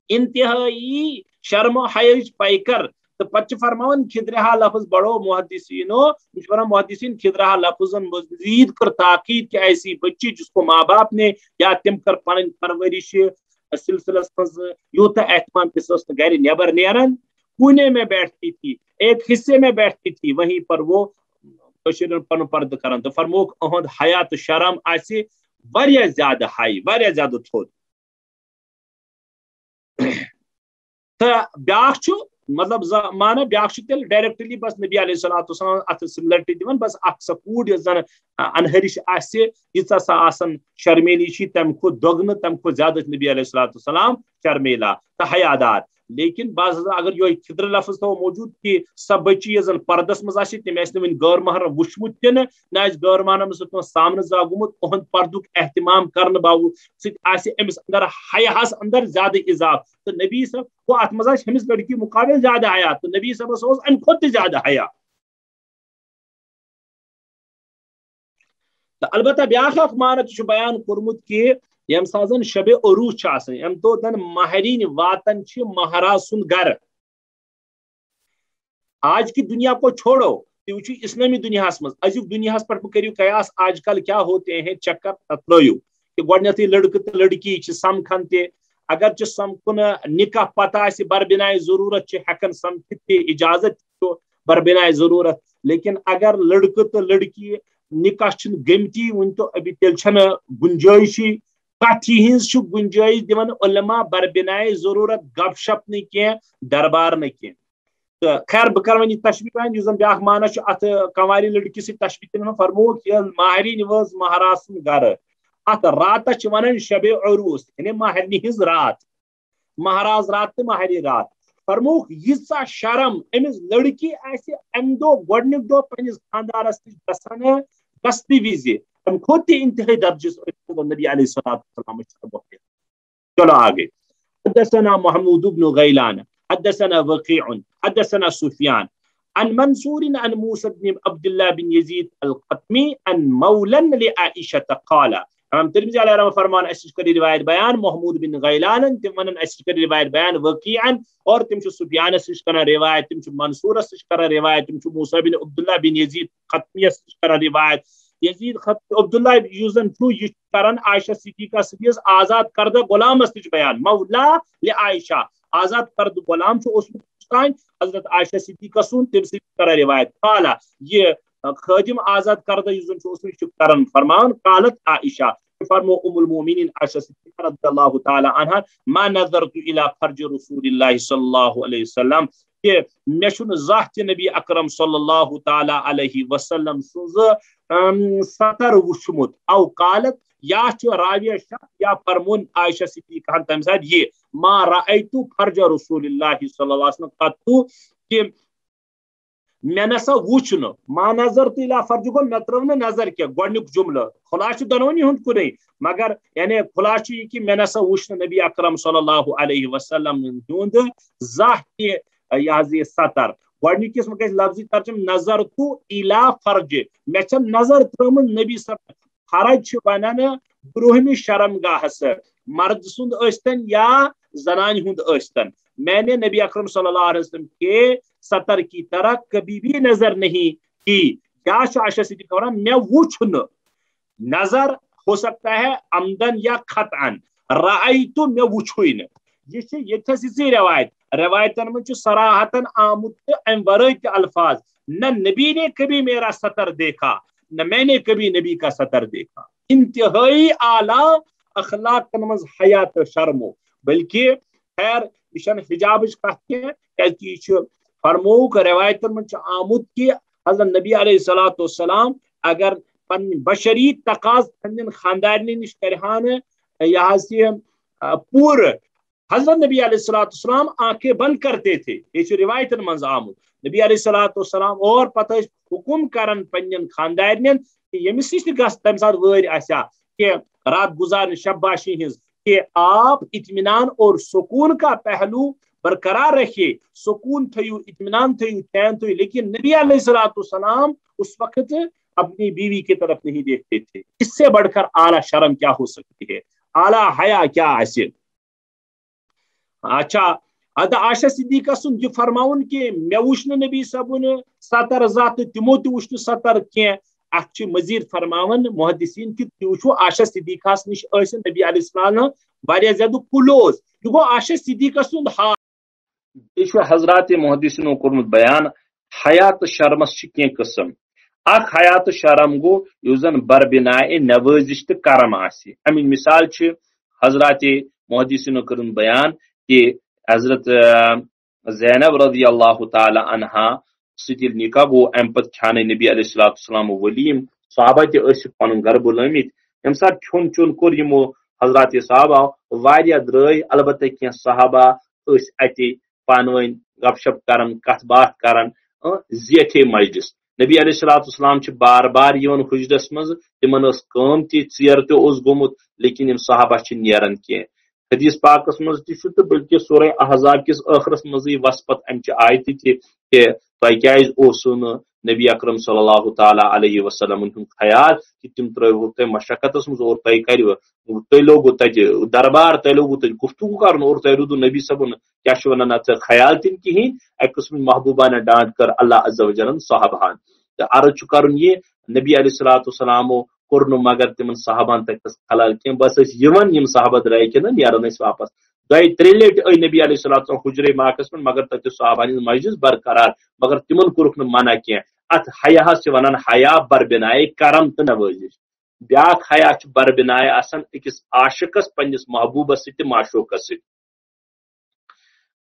انتہائی شرم و حیاچ پیکر تو پتہ فرماون کھدرہا لفظ بڑو محدثینو محدثین کھدرہا لفظ مزید کر تاکید کہ ایسی بچی جس کو ماں باپ نے یا تم کر پن پرورش سلسلس مز یوتہ اہتمام کس گھر نیبر نیران کونے میں بیٹھتی تھی ایک حصے میں بیٹھتی تھی وہیں پر وہ پن پرد کران تو فرموک اہد حیات شرم آسی واریاہ زیادہ ہائی واریاہ زیادہ تھوڑ تو بیاکھ مطلب مانا بیاکھ تیل ڈائریکٹلی بس نبی علیہ الصلوۃ والسلام ات سملرٹی دِوان بس اکھ سا کوٗر یۄس زن انہرش آسہِ ییٖژاہ سا آسان شرمیلی چھ تمہ کھۄتہٕ دۄگنہٕ تمہ کھۄتہٕ زیادٕ نبی علیہ الصلوۃ والسلام شرمیلا تہٕ حیادار لیکن بعض اگر یہ کھدر لفظ تھو موجود کہ سا بچی یس زن پردس مز آسہِ تم آسہِ ون غیر محرم وچھمت تہ نہ آسہِ غیر محرم سۭتۍ سامنے زا گوٚمُت اہد پردُک اہتمام کرنہٕ باوجود سۭتۍ آسہِ أمِس اندر حیاہس اندر زیادہ اضاف تو نبی صاحب وہ ات مز آسہِ ہمس لڑکی مقابل زیادہ حیا تو نبی صاحبس اوس امہ کھۄتہٕ تہِ زیادہ حیا تو البتہ بیاکھ اکھ معنی تہ چھُ بیان کوٚرمُت کہ یم سات زن شب عروس ام دہ زن ماہرین واتن مہراز سن گھر آج کی دنیا کو چھوڑو تھی اسلامی دنیا مز ازیک دنیا پہ کرو قیاس آج کل کیا ہوتے ہیں چکر تتلو کہ گۄڈنیتھٕے لڑکہ تو لڑکی سمکھن تہ اگر سمکھن نکاح پتہ بربنائے ضرورت ہیکن سمکھت تہ اجازت بربنائے ضرورت لیکن اگر لڑکہ تو لڑکی نکاح گمتی ون تو ابھی تیل گنجائشی کتھی ہز گنجائش دِوان علماء بربنائے ضرورت گپ شپ نہ کی دربار نہ کی تو خیر بہ کر یہ تشبیہ بیان زن بیاکھ معنی ات کنواری لڑکی سی تشبیہ تمن فرموک ماہرین وز مہراز سن گھر ات راتس ونان شب عروس یعنی ماہرنی ہز رات مہراز رات تو ماہرین رات فرموک یژا شرم امس لڑکی آسہِ امہِ دۄہ گۄڈنیُک دۄہ پننِس خاندارس نِش گژھان گژھنہٕ وِزِ تمہِ کھۄتہٕ تہِ انتہٲئی درجس نبی علیہ الصلوۃ والسلام. چلو آگے. حدثنا محمود بن غیلان حدثنا وقيع حدثنا سفيان عن منصور عن موسى بن عبد الله بن يزيد القطمي عن مولا لعائشة قال. امام ترمذی علیہ رحمہ فرمان اس کر روایت بیان محمود بن غیلان تم ونن اس کر روایت بیان وقيعا اور تم سفیان اس کر روایت تم منصور اس کر روایت تم موسى بن عبد الله بن يزيد قطمي اس کر روایت یزید عبداللہ یوزن چھو یہ کرن عائشہ صدیقہ سدیس آزاد کردہ غلام استج بیان مولا لعائشہ آزاد کردہ غلام چھو اس تائن حضرت عائشہ صدیقہ سن تم سے کرا روایت قال یہ خادم آزاد کردہ یوزن چھو اس کرن فرمان قالت عائشہ فرمو ام المؤمنین عائشہ صدیقہ رضی اللہ تعالی عنہ ما نظرت الى فرج رسول اللہ صلی اللہ علیہ وسلم کہ مشن ذات نبی اکرم صلی اللہ تعالی علیہ وسلم سوز سطر وشمت او قالت یا راویہ شاہ یا فرمون عائشہ صدیقہ تم ساتھ یہ ما رأیت فرج رسول اللہ صلی اللہ علیہ وسلم قطو کہ میں نسا وچن ما نظر تلا فرج گو میں ترو نظر کیا گۄڈنیُک جملہ خلاص دونونی ہند کنے مگر یعنی خلاص یہ کہ میں نسا وچن نبی اکرم صلی اللہ علیہ وسلم ہند ذات یہ سطر گۄڈنِکِس گژھِ لفظی ترجم نظر تو الا فرج مے چھ نظر ترمن نبی صلی فرج چھ ونان برہمی شرم گاہس مرد سند ٲستن یا زنان ہند ٲستن میں نے نبی اکرم صلی اللہ علیہ وسلم کے سطر کی طرح کبھی بھی نظر نہیں کی. کیا عائشہ صدیقہ فرماتی میں وچھن نظر ہو سکتا ہے عمدن یا خطأن رأیت میں وچھوئی نہ یہ روایت روایتن میں صراحتن آمد ام ورائے الفاظ نہ نبی نے کبھی میرا سطر دیکھا نہ میں نے کبھی نبی کا سطر دیکھا. انتہائی اعلیٰ اخلاق منز حیات شرمو بلکہ خیر یہ حجاب کت فرموک روایتن من آمد کہ حضرت نبی علیہ الصلوۃ والسلام اگر پن بشری تقاض پنن خاندارنی نش کرہان یہ پور حضرت نبی علیہ الصلوۃ والسلام آنکھیں بند کرتے تھے. یہ روایتن من آمد نبی علیہ الصلوۃ والسلام اور پتہ حکم کرن پنن خاندارن کہ یمس نش گس تمہ سات ویر آسیا کہ رات گزارن شب باشی ہز کہ آپ اطمینان اور سکون کا پہلو برقرار رکھیے سکون تھیو اطمینان تھیو چین تھیو. لیکن نبی علیہ الصلوۃ والسلام اس وقت اپنی بیوی کی طرف نہیں دیکھتے تھے. اس سے بڑھ کر اعلیٰ شرم کیا ہو سکتی ہے اعلیٰ حیا کیا آسے. اچھا عائشہ صدیقہ سن یہ فرماؤن کہ مے وچھ نبی صبن سطر ذات تمو تہ وچھ سطر کی اتھ مزید فرماون محدثین کہ تہ وچھو عائشہ صدیقہ نش نبی علیہ السلام واریاہ زیادہ کلوز یہ گو عائشہ صدیقہ سن حال. یہ حضرات محدثینو کورمت بیان حیات شرمس کی قسم اخ حیات شرم گو یس زن بربنائے نوازش تو کرم آسی. امن مثال حضرات محدثینو کورمت بیان کہ حضرت زینب رضی اللہ تعالی عنہا ستی نکاح گو ام پت کھانے نبی علیہ الصلوۃ والسلام ولیم صحابہ تہ پن گھر بلمت یم سات کھون چون کور یمو حضرات صحابہ واریاہ درائے البتہ کی صحابہ اتہ پان ون گپ شپ کرن کت بات کرن زیٹھے مجلس. نبی علیہ الصلوۃ والسلام بار بار یون حجرس مز تمن کم تہ ژیر تہ گومت لیکن یم صحابہ نیران کی. حدیث پاکس مز تہ بلکہ سورہ احزاب کس آخرس مز وسپت امچ آیت تہ کہ تہ کیاز اوسو نبی اکرم صلی اللہ تعالی علیہ وسلم ہند خیال کہ تم ترو تہ مشقتس مز اور تہ کرو تہ لوگو تتہ دربار تہ لوگو تتہ گفتگو کرن اور تہ رودو نبی صبن کیا ونان اتھ خیال تن کہین ایک قسم محبوبانہ ڈانٹ کر اللہ عز و جل صحابہان. عرض کرن یہ نبی علیہ الصلوۃ والسلام کور مگر تمن صحابان تک خلال کی بس یم صحابہ درائے کہ نیران واپس دئی ترے لٹ آئی نبی علیہ الصلوۃ والسلام حجرے ماکس من مگر تت صحابان مجلس برقرار مگر تمن کورک منع کی. ات حیا ونان حیا بربنائے کرم تو نوازش. بیاکھ حیا بربنائے آسان اکس عاشقس پنس محبوبس ست معشوقس ست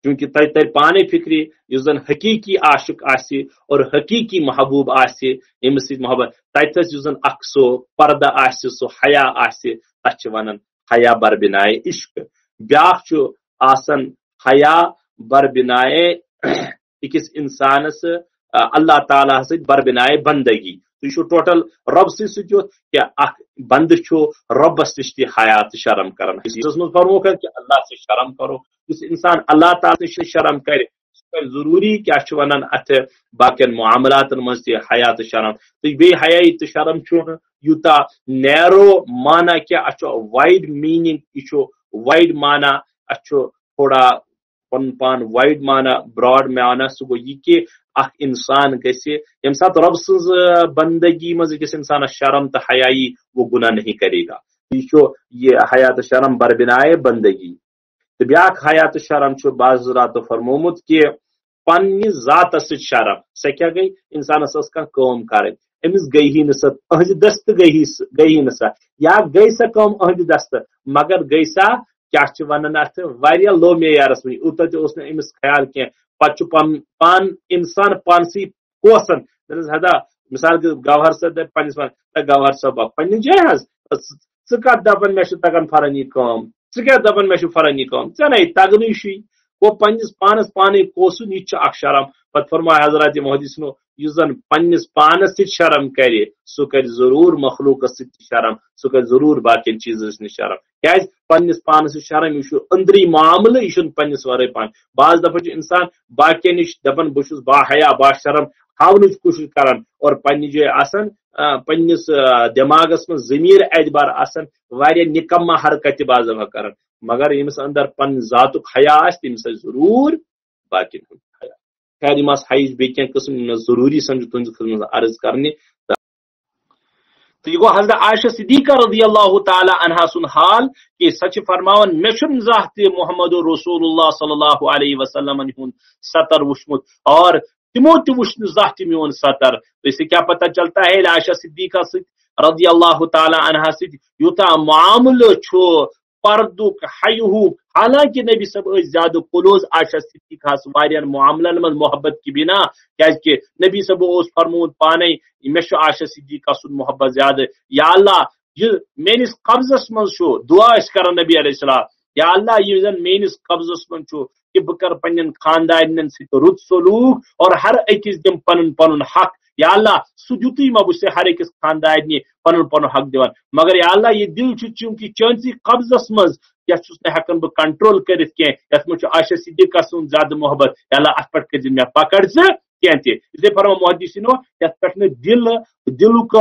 کیونکہ تہ تر پانے فکری اس زن حقیقی عاشق آسی اور حقیقی محبوب آسی یمس ست محبت تتس اس زن اخ سو پردہ آسی سو حیا آسی تتھ ونان حیا بربنائے عشق. بیاکھ آسان حیا بربنائے اکس انسانس اللہ تعالیٰ ست بربنائے بندگی تو ٹوٹل رب ستو کہ بند ربس نش تہ حیات شرم کران فرمو کر کہ اللہ سے شرم کرو اس انسان اللہ تعالیٰ نش شرم کرے ضروری کیا ونان ات باقی معاملات مز تہ حیات شرم تو بی حیائی تو شرم یوتا نیرو مانا کیا اچھو وائڈ میننگ یہ وائڈ مانا اچھو تھوڑا پن پان وائڈ مانا براڈ مانا سہ گو یہ کہ اخ انسان گژھِ یم سات رب سز بندگی مز اکس انسان شرم تو حیائی وہ گناہ نہیں کرے گا یہ حیات شرم بربنائے بندگی تو بیاکھ حیات شرم بعض رات فرمومت کہ پنہ ذات ست شرم سہ کیا گئی انسانس ٲس کانٛہہ کٲم کرٕنۍ أمِس گئی ہی نہٕ سۄ أہنٛدِ دست گئی نہٕ سۄ یا گئی سۄ کٲم أہنٛدِ دست مگر گئی سۄ کیا چھِ ونان اتھ واریاہ لو معیارس منٛز اوٗتاہ تہِ اوس نہٕ أمِس خیال کینٛہہ پتہٕ چھُ پان انسان پانسٕے کوسن ہدا مثال کے گوہر صٲب دپہِ پننس گوہر صٲب پننہِ جایہِ حظ ژٕ کتھ دپان مےٚ چھُ تگان فلٲنی کٲم ژٕ کیٛاہ دپان مےٚ چھُ فلٲنی کٲم ژےٚ نے تگنٕے چھُے گوٚو پننس پانس پانے کوسُن یہِ چھُ اکھ شرم پتہٕ فرماے حضرات محدثنو یُس زن پننس پانس سۭتۍ شرم کرِ سُہ کرِ ضرور مخلوقس سۭتۍ شرم سُہ کرِ ضرور باقین چیزس نش شرم کیازِ پننس پانس سۭتۍ شرم یہ چھُ أنٛدری معاملہٕ یہِ چھُنہٕ پننس ورٲے پان بعض دفعہ چھُ انسان باقین نش دپان بہٕ چھُس با حیا با شرم ہاونٕچ کوٗشش کران اور پننہِ جایہِ آسان پننس دماغس منٛز ضمیر اعتبار آسان واریاہ نکما حرکت بعض دفعہ کران مگر ییٚمِس اندر پن ذاتُک حیا آسہِ تٔمِس آسہِ ضرور باقین ہُنٛد حیا خیر یِم آسہٕ حیِچ بیٚیہِ کینٛہہ قٕسم یِم ضروٗری سمجھِ تُہنٛدِ خدمت عرض کرنہِ تو یہ گو حضرت عائشہ صدیقہ رضی اللہ تعالی عنہا سن حال کہ سچ فرماون مے چھُنہٕ زانٛہہ تہِ محمد رسول اللہ صلی اللہ علیہ وسلم ہُنٛد سطر وُچھمُت اور تمو تہِ وُچھ نہٕ زانٛہہ تہِ میون سطر تو اس سے کیا پتہ چلتا ہے عائشہ صدیقہ سۭتۍ رضی اللہ تعالی عنہا سۭتۍ یوٗتاہ معاملہٕ چھُ پردُک حیہُک حالانکہ نبی صاحب ٲسۍ زیادٕ کلوز عائشہ صدیقہ واریاہن معاملن منٛز محبت کی بنا کیازکہ نبی صاحب اوس فرمومُت پانے مے چھُ عائشہ صدیقہ سُنٛد محبت زیادٕ یا اللہ یہ میٲنِس قبضس منٛز چھُ دعا ٲسۍ کران نبی علیہ السلام یا اللہ یہ زن میٲنِس قبضس منٛز چھُ کہ بہٕ کرٕ پننٮ۪ن خاندارنٮ۪ن سۭتۍ رُت سلوٗک اور ہر أکِس دِم پنُن پنُن حق یا اللہ سُہ دِتُے ما بہٕ چھُس ہر أکِس خاندارنہِ پنُن پنُن حق دِوان مگر یا اللہ یہ دل چھُ چوٗنٛکہِ چٲنسٕے قبضس منٛز یتھ چھُس نہٕ ہٮ۪کان بہٕ کنٹرول کٔرِتھ کینٛہہ یتھ منٛز چھُ عائشہ صدیقہ سُنٛد زیادٕ محبت یا اللہ اتھ پٮ۪ٹھ کٔرزِ مےٚ پکڑ ژٕ کینٛہہ تہِ اسلیے فرمو محدثینو یتھ پٮ۪ٹھ نہٕ دلُک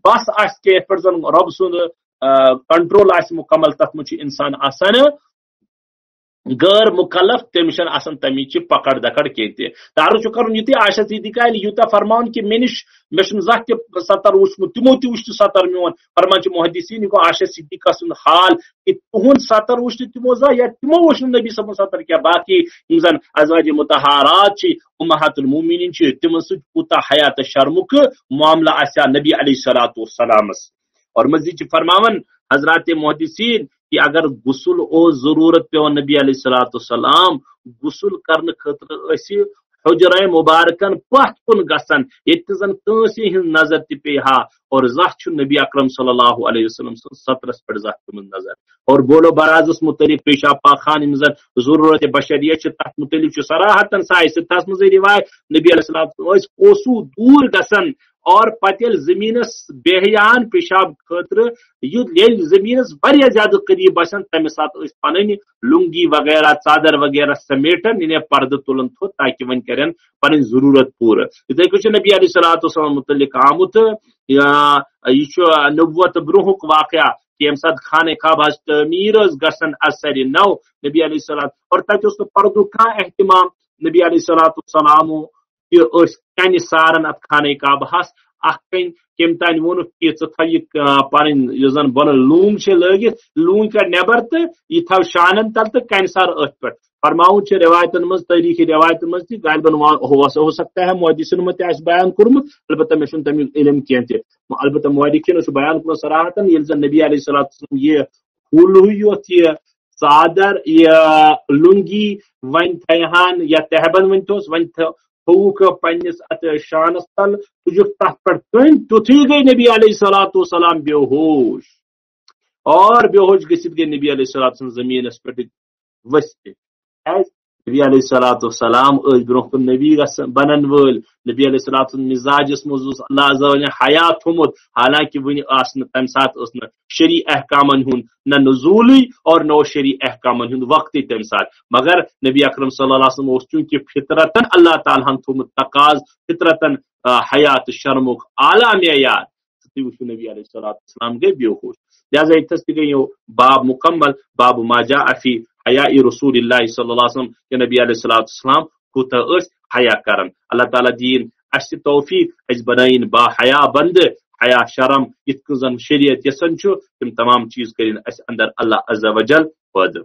بس آسہِ کینٛہہ یتھ پٮ۪ٹھ زن رۄب سُنٛد کنٹرول آسہِ مکمل تتھ منٛز چھُ انسان آسان غیر مکلف تٔمِس چھنہٕ آسان تمِچ پکڑ دکڑ کینٛہہ تہِ تعارُف چھُ کرُن یُتُے عائشہ صدیقہ ییٚلہِ یوٗتاہ فرماوُن کہِ مےٚ نِش مےٚ چھُنہٕ زانٛہہ تہِ سطر وُچھمُت تِمو تہِ وُچھ نہٕ سطر میون فرمان چھِ محدثیٖن یہِ گوٚو عائشہ صدیقہ سُنٛد حال کہِ تُہُنٛد سطر وُچھ نہٕ تِمو زانٛہہ یا تِمو وُچھ نہٕ نبی صٲبُن سطر کینٛہہ باقی یِم زن ازواج مطہرات چھِ امہات المومنین چھِ تِمن سۭتۍ کوٗتاہ حیات شرمُک معاملہٕ آسہِ ہا نبی علیہ الصلوۃ والسلامس اور مزید چھِ فرماوان حضرات محدثین کہ اگر غسل او ضرورت پیون نبی علیہ الصلوۃ والسلام غسل کرنے خاطر ٲسۍ حجرے مبارکن پتھ کن گژھان ییٚتہِ زن کٲنٛسہِ ہٕنٛز نظر تہِ پیٚیہِ ہا اور زانٛہہ چھُ نبی اکرم صلی اللہ علیہ وسلم سٕنٛز سطرس پٮ۪ٹھ زانٛہہ تِمن نظر اور بولو برازس متعلق پیشاب پاخان یِم زن ضروٗرت بشریت چھِ تتھ متعلق چھُ صراحتن سایہِ تتھ منٛزٕے روایت نبی علیہ السلام ٲسۍ کوسوٗ دوٗر گژھان اور پتہٕ ییٚلہِ زٔمیٖنس بیہیان پیشاب خٲطرٕ ییٚلہِ زٔمیٖنس واریاہ زیادٕ قریٖب آسان تمہِ ساتہٕ ٲسۍ پنٕنۍ لُنگی وغیرہ ژادر وغیرہ سمیٹن یعنی پردٕ تُلان تھوٚد تاکہِ وۄنۍ کرن پنٕنۍ ضروٗرت پوٗرٕ یِتھٕے کٔنۍ چھُ نبی علیہ الصلوۃ والسلام متعلق آمُت یہِ چھُ نبوت برونٛہُک واقعہ کہ ییٚمہِ ساتہٕ خانہ کعبہ ہٕچ تعمیٖر ٲس گژھان اثرِ نو نبی علیہ السلام اور تتہِ اوس نہٕ پردُک کانٛہہ احتمام نبی علیہ الصلوۃ والسلامو تہِ ٲسۍ کنہِ ساران اتھ خانہ کعبہ ہس اکھ کٔنۍ کٔمۍ تانۍ ووٚنُکھ کہ ژٕ تھاو یہِ پنٕنۍ یُس زن بۄنہٕ لوٗنگ چھِ لٲگِتھ لوٗنگ کڑ نٮ۪بر تہٕ یہِ تھاو شانن تل تہٕ کنہِ سار أتھۍ پٮ۪ٹھ فرماوُن چھُ روایتن منٛز تٲریٖخی روایتن منٛز تہِ غالباً ہو سکتا ہے محدثینو تہِ آسہِ بیان کوٚرمُت البتہ مےٚ چھُنہٕ تمیُک علم کینٛہہ تہِ البتہ محدثینو چھُ بیان کوٚرمُت صراحتن ییٚلہِ زن نبی علیہ الصلوۃ والسلام یہِ ہُل ہیوٗ یوت یہِ ژادر یہِ لُنگی وۄنۍ تھایہان یا تہبند ؤنۍتوس وۄنۍ تھووُکھ پننس اتھ شانس تل تُجُکھ تتھ پٮ۪ٹھ کٔنۍ تیُتھُے گٔے نبی علیہ الصلوۃ والسلام بے ہوش اور بے ہوش گٔژھِتھ گٔے نبی علیہ الصلوۃ والسلام زٔمیٖنس پٮ۪ٹھ ؤسِتھ نبی علیہ الصلوۃ والسلام برو کن نبی بنن ول نبی علیہ الصلوۃ مزاجس مز اللہ عز وجل حیا تھومت حالانکہ ون تمہ سات شرعی احکامن ہند نہ نزولی اور نہ شرعی احکامن ہند وقت تمہ سات مگر نبی اکرم صلی اللہ علیہ وسلم چونکہ فطرتن اللہ تعالیٰ ہن تھومت تقاض فطرتن حیات شرمک اعلیٰ معیار تھی وچو نبی علیہ الصلوۃ والسلام گئی بے ہوش لہذا اتس تہ گئی باب مکمل باب ما جاء فی حیاء رسول اللہ صلی اللہ علیہ وسلم کہ نبی علیہ الصلوۃ والسلام کوتا حیا کرن اللہ تعالیٰ دین اس توفیق اس بنائن با حیا بند حیا شرم یت زن شریعت یسن تم تمام چیز کرن اس اندر اللہ عز وجل پد